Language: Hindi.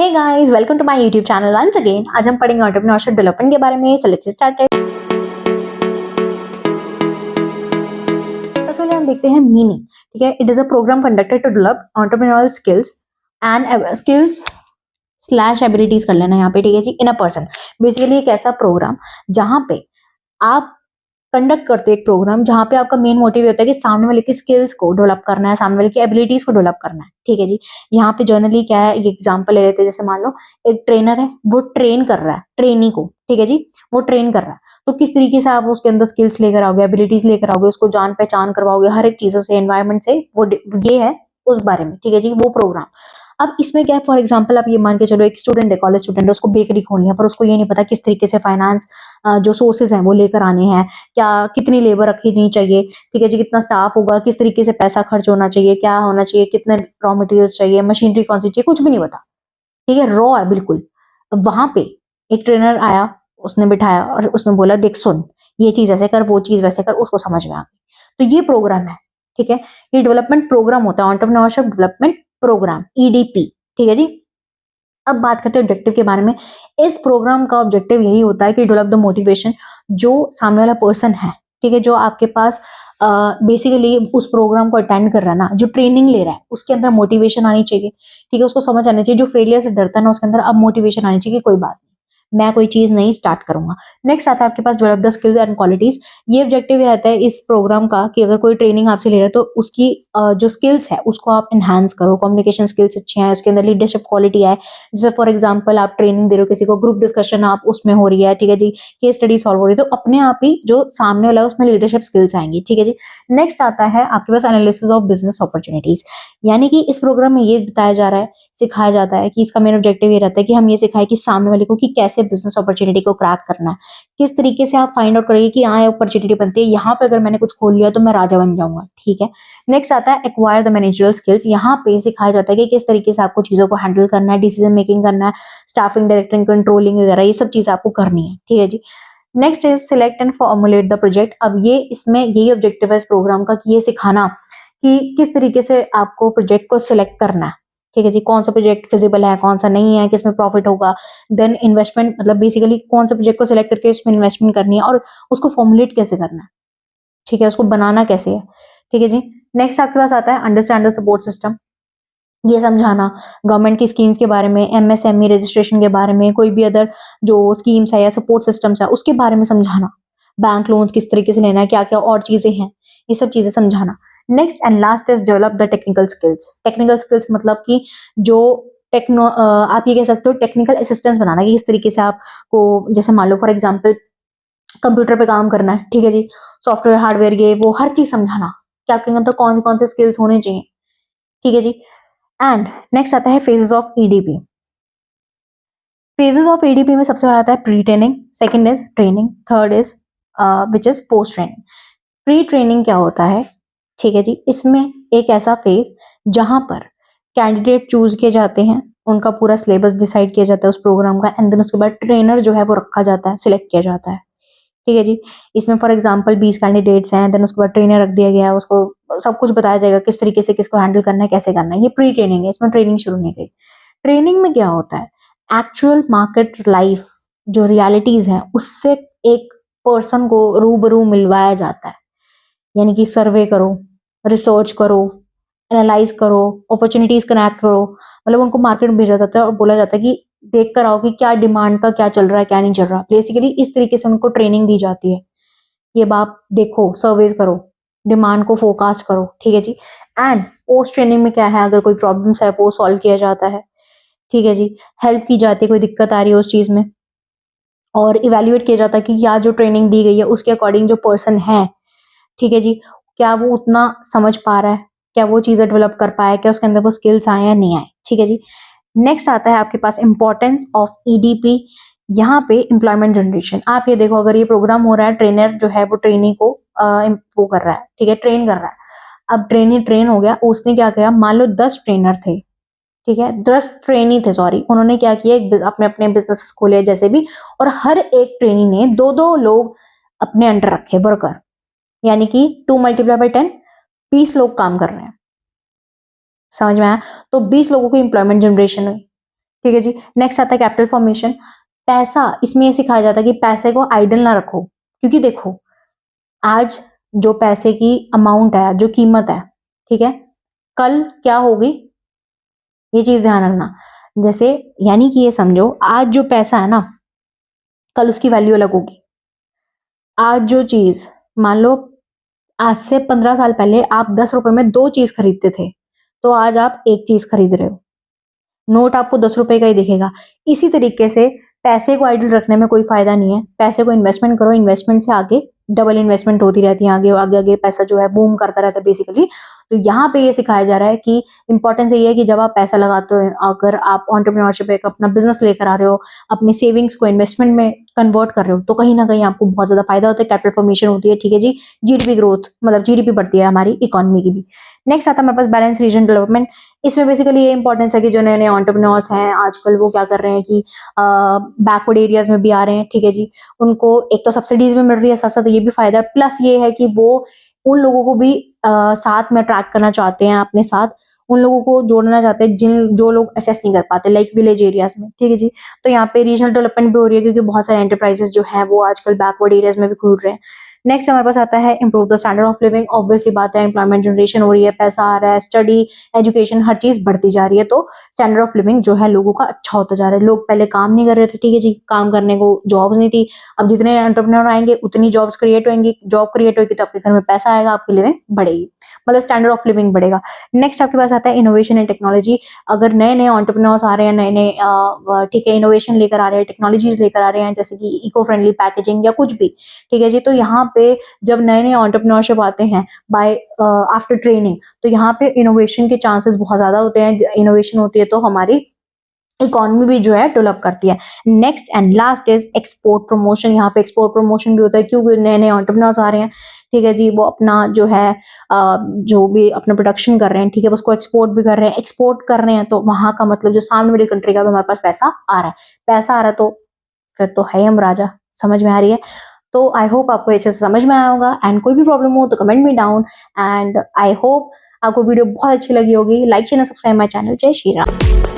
Hey guys, welcome to my YouTube channel once again. आज हम पढ़ेंगे एंटरप्रेन्योरशिप डेवलपमेंट के बारे में। सो लेट्स स्टार्ट। सबसे पहले हम देखते हैं मीनिंग। ठीक है, it is a programme conducted to develop entrepreneurial skills and skills slash abilities कर लेना यहाँ पे। ठीक है जी, इन अ पर्सन। बेसिकली एक ऐसा प्रोग्राम जहां पे आप कंडक्ट करते हो एक प्रोग्राम जहां पे आपका मेन मोटिव होता है कि सामने वाले की स्किल्स को डेवलप करना है, सामने वाले की एबिलिटीज को डेवलप करना है। ठीक है जी, यहाँ पे जर्नली क्या है, एक एग्जांपल ले लेते हैं। जैसे मान लो एक ट्रेनर है, वो ट्रेन कर रहा है ट्रेनी को। ठीक है जी, वो ट्रेन कर रहा है, तो किस तरीके से आप उसके अंदर स्किल्स लेकर आओगे, एबिलिटीज लेकर आओगे, उसको जान पहचान करवाओगे हर एक चीजों से, एनवायरमेंट से, वो ये है उस बारे में। ठीक है जी, वो प्रोग्राम। अब इसमें क्या है, फॉर एग्जाम्पल आप ये मान के चलो एक स्टूडेंट है, कॉलेज स्टूडेंट है, उसको बेकरी खोलनी है, पर उसको ये नहीं पता किस तरीके से फाइनेंस जो सोर्सेज हैं वो लेकर आने हैं, क्या कितनी लेबर रखनी चाहिए। ठीक है जी, कितना स्टाफ होगा, किस तरीके से पैसा खर्च होना चाहिए, क्या होना चाहिए, कितने रॉ मटेरियल्स चाहिए, मशीनरी कौन सी चाहिए, कुछ भी नहीं पता। ठीक है, रॉ है बिल्कुल। अब वहां पे एक ट्रेनर आया, उसने बिठाया और उसने बोला देख सुन, ये चीज ऐसे कर, वो चीज वैसे कर, उसको समझ में आ गई। तो ये प्रोग्राम है। ठीक है, ये डेवलपमेंट प्रोग्राम होता है, एंटरप्रेन्योरशिप डेवलपमेंट प्रोग्राम, ईडीपी। ठीक है जी, अब बात करते हैं ऑब्जेक्टिव के बारे में। इस प्रोग्राम का ऑब्जेक्टिव यही होता है कि डेवलप द मोटिवेशन, जो सामने वाला पर्सन है, ठीक है, जो आपके पास बेसिकली उस प्रोग्राम को अटेंड कर रहा है ना, जो ट्रेनिंग ले रहा है, उसके अंदर मोटिवेशन आनी चाहिए। ठीक है, उसको समझ आनी चाहिए, जो फेलियर से डरता है ना, उसके अंदर अब मोटिवेशन आनी चाहिए कि कोई बात नहीं, मैं कोई चीज नहीं स्टार्ट करूंगा। नेक्स्ट आता है आपके पास develop the skills and qualities. ये ऑब्जेक्टिव ही रहता है इस प्रोग्राम का कि अगर कोई ट्रेनिंग आपसे ले रहा है तो उसकी जो स्किल्स है उसको आप एनहांस करो। कम्युनिकेशन स्किल्स अच्छे हैं, उसके अंदर लीडरशिप क्वालिटी है। जैसे फॉर एग्जाम्पल आप ट्रेनिंग दे रहे हो किसी को, ग्रुप डिस्कशन आप उसमें हो रही है। ठीक है जी, केस स्टडी सॉल्व हो रही है, तो अपने आप ही जो सामने वाला है उसमें लीडरशिप स्किल्स आएंगी। ठीक है जी, नेक्स्ट आता है आपके पास एनालिसिस ऑफ बिजनेस अपॉर्चुनिटीज। यानी कि इस प्रोग्राम में ये बताया जा रहा है, सिखाया जाता है कि इसका मेन ऑब्जेक्टिव ये रहता है कि हम ये सिखाएं कि सामने वाले को कि कैसे बिजनेस अपॉर्चुनिटी को क्रैक करना है, किस तरीके से आप फाइंड आउट करेंगे कि हाँ अपॉर्चुनिटी बनती है, यहाँ पे अगर मैंने कुछ खोल लिया तो मैं राजा बन जाऊंगा। ठीक है, नेक्स्ट आता है एक्वायर द मैनेजरियल स्किल्स। यहाँ पे सिखाया जाता है कि किस तरीके से आपको चीजों को हैंडल करना है, डिसीजन मेकिंग करना है, स्टाफिंग, डायरेक्टिंग, कंट्रोलिंग वगैरह, ये सब चीजें आपको करनी है। ठीक है जी, next is select and formulate the project. अब ये इसमें यही ऑब्जेक्टिव है इस प्रोग्राम का कि ये सिखाना कि किस तरीके से आपको प्रोजेक्ट को सिलेक्ट करना है। ठीक है जी, कौन सा प्रोजेक्ट फिजिबल है, कौन सा नहीं है, किसमें प्रॉफिट होगा। देन इन्वेस्टमेंट, मतलब बेसिकली कौन सा प्रोजेक्ट को सिलेक्ट करके उसमें इन्वेस्टमेंट करनी है और उसको फॉर्मुलेट कैसे करना है। ठीक है, उसको बनाना कैसे है। ठीक है जी, नेक्स्ट आपके पास आता है अंडरस्टैंड द सपोर्ट सिस्टम। ये समझाना गवर्नमेंट की स्कीम्स के बारे में, एमएसएमई रजिस्ट्रेशन के बारे में, कोई भी अदर जो स्कीम्स है या सपोर्ट सिस्टम्स है उसके बारे में समझाना, बैंक लोन किस तरीके से लेना है, क्या क्या और चीजें हैं, ये सब चीजें समझाना। Next and last is develop the technical skills. Technical skills मतलब कि जो आप ये कह सकते हो टेक्निकल असिस्टेंस बनाना, कि किस तरीके से आपको, जैसे मान लो फॉर एग्जाम्पल कंप्यूटर पे काम करना है। ठीक है जी, सॉफ्टवेयर हार्डवेयर ये वो हर चीज समझाना कि आपके अंदर कौन कौन से स्किल्स होने चाहिए। ठीक है जी, एंड नेक्स्ट आता है phases of EDP. Phases of EDP में सबसे पहला आता है pre training, second is training, third is which is post training. Pre training क्या होता है? ठीक है जी, इसमें एक ऐसा फेज जहां पर कैंडिडेट चूज किए जाते हैं, उनका पूरा सिलेबस डिसाइड किया जाता है उस प्रोग्राम का, एंड देन उसके बाद ट्रेनर जो है वो रखा जाता है, सिलेक्ट किया जाता है। ठीक है जी, इसमें फॉर एग्जांपल 20 कैंडिडेट्स हैं, देन उसके बाद ट्रेनर रख दिया गया है, उसको सब कुछ बताया जाएगा किस तरीके से किसको हैंडल करना है, कैसे करना है। ये प्री ट्रेनिंग है, इसमें ट्रेनिंग शुरू नहीं गई। ट्रेनिंग में क्या होता है, एक्चुअल मार्केट लाइफ जो रियलिटीज हैं उससे एक पर्सन को रूबरू मिलवाया जाता है। यानी कि सर्वे करो, रिसर्च करो, एनालाइज करो, अपॉर्चुनिटीज कनेक्ट करो, मतलब उनको मार्केट में भेजा जाता है और बोला जाता है कि देख कर आओ कि क्या डिमांड का क्या चल रहा है, क्या नहीं चल रहा। बेसिकली इस तरीके से उनको ट्रेनिंग दी जाती है। ये बात देखो, सर्वेज करो, डिमांड को फोरकास्ट करो। ठीक है जी, एंड पोस्ट ट्रेनिंग में क्या है, अगर कोई प्रॉब्लम्स है वो सॉल्व किया जाता है। ठीक है जी, हेल्प की जाती है, कोई दिक्कत आ रही है उस चीज में, और इवेल्युएट किया जाता है कि या जो ट्रेनिंग दी गई है उसके अकॉर्डिंग जो पर्सन है, ठीक है जी, क्या वो उतना समझ पा रहा है, क्या वो चीजें डेवलप कर पाया, क्या उसके अंदर वो स्किल्स आए या नहीं आए। ठीक है जी, नेक्स्ट आता है आपके पास इंपॉर्टेंस ऑफ ईडीपी। यहाँ पे एम्प्लॉयमेंट जनरेशन, आप ये देखो, अगर ये प्रोग्राम हो रहा है, ट्रेनर जो है वो ट्रेनी को वो कर रहा है, ठीक है, ट्रेन कर रहा है। अब ट्रेनी ट्रेन हो गया, उसने क्या किया, मान लो 10 ट्रेनर थे, ठीक है, 10 ट्रेनी थे, सॉरी, उन्होंने क्या किया, अपने अपने बिजनेस खोले जैसे भी, और हर एक ट्रेनी ने दो दो लोग अपने अंडर रखे, वर्कर। यानी कि 2 मल्टीप्लाई बाई 10, 20 लोग काम कर रहे हैं। समझ में आया? तो 20 लोगों की इंप्लॉयमेंट जनरेशन हुई। ठीक है जी। नेक्स्ट आता है कैपिटल फॉर्मेशन। पैसा, इसमें ये सिखाया जाता है कि पैसे को आइडल ना रखो, क्योंकि देखो आज जो पैसे की अमाउंट है, जो कीमत है, ठीक है, कल क्या होगी ये चीज ध्यान रखना। जैसे यानी कि ये समझो आज जो पैसा है ना, कल उसकी वैल्यू अलग होगी। आज जो चीज, मान लो आज से 15 साल पहले आप 10 रुपए में 2 चीज खरीदते थे, तो आज आप एक चीज खरीद रहे हो, नोट आपको 10 रुपए का ही दिखेगा। इसी तरीके से पैसे को आइडल रखने में कोई फायदा नहीं है। पैसे को इन्वेस्टमेंट करो, इन्वेस्टमेंट से आगे डबल इन्वेस्टमेंट होती रहती है, आगे आगे आगे पैसा जो है बूम करता रहता है बेसिकली। तो यहाँ पे ये सिखाया जा रहा है कि इंपॉर्टेंस ये है कि जब आप पैसा लगाते हो, अगर आप एंटरप्रेन्योरशिप एक अपना बिजनेस लेकर आ रहे हो, अपनी सेविंग्स को इन्वेस्टमेंट में कन्वर्ट कर रहे हो, तो कहीं ना कहीं आपको बहुत ज्यादा फायदा होता है, कैपिटल फॉर्मेशन होती है, ठीक है जी। जीडीपी ग्रोथ, मतलब जीडीपी बढ़ती है हमारी इकोनॉमी की भी। नेक्स्ट आता है हमारे पास बैलेंस रीजन डेवलपमेंट। इसमें बेसिकली ये इंपॉर्टेंस है कि जो नए नए एंटरप्रेन्योर्स हैं आजकल, वो क्या कर रहे हैं कि बैकवर्ड एरियाज में भी आ रहे हैं, ठीक है जी। उनको एक तो सब्सिडीज भी मिल रही है, साथ साथ ये भी फायदा है, प्लस ये है कि वो उन लोगों को भी साथ में अट्रैक्ट करना चाहते हैं अपने साथ, उन लोगों को जोड़ना चाहते हैं जो लोग असेस नहीं कर पाते, लाइक विलेज एरियाज में, ठीक है जी। तो यहाँ पे रीजनल डेवलपमेंट भी हो रही है, क्योंकि बहुत सारे एंटरप्राइजेस जो है वो आजकल बैकवर्ड एरियाज में भी खुल रहे हैं। नेक्स्ट हमारे पास आता है improve the standard of living. Obvious सी बात है, एम्प्लॉयमेंट जनरेशन हो रही है, पैसा आ रहा है, स्टडी, एजुकेशन, हर चीज बढ़ती जा रही है, तो स्टैंडर्ड ऑफ लिविंग जो है लोगों का अच्छा होता जा रहा है। लोग पहले काम नहीं कर रहे थे, ठीक है जी, काम करने को जॉब्स नहीं थी। अब जितने एंटरप्रेन्योर आएंगे उतनी जॉब्स क्रिएट होंगी, जॉब क्रिएट होगी तो आपके घर में पैसा आएगा, आपकी लिविंग बढ़ेगी, मतलब स्टैंडर्ड ऑफ लिविंग बढ़ेगा। नेक्स्ट आपके पास आता है इनोवेशन एंड टेक्नोलॉजी। अगर नए नए एंटरप्रेन्योर्स आ रहे हैं, नए नए ठीक है इनोवेशन लेकर आ रहे हैं, टेक्नोलॉजीज लेकर आ रहे हैं, जैसे कि इको फ्रेंडली पैकेजिंग या कुछ भी, ठीक है जी। तो यहाँ पे जब नए नए एंटरप्रेन्योरशिप आते हैं बाय आफ्टर ट्रेनिंग, तो यहाँ पे इनोवेशन के चांसेस बहुत ज्यादा होते हैं। इनोवेशन होती है तो हमारी इकोनॉमी भी जो है डेवलप करती है। Next and last is export promotion. यहाँ पे एक्सपोर्ट प्रमोशन भी होता है, क्योंकि नए नए एंटरप्रेन्योर्स आ रहे हैं, ठीक है जी, वो अपना जो है जो भी अपना प्रोडक्शन कर रहे हैं, ठीक है, उसको एक्सपोर्ट भी कर रहे हैं। एक्सपोर्ट कर रहे हैं तो वहां का मतलब जो सामने वाली कंट्री का भी हमारे पास पैसा आ रहा है, पैसा आ रहा है तो फिर तो है हम राजा। समझ में आ रही है? तो आई होप आपको अच्छे से समझ में आया होगा, एंड कोई भी प्रॉब्लम हो तो comment me down. And I hope आपको वीडियो बहुत अच्छी लगी होगी। Like share subscribe my channel. जय श्री राम।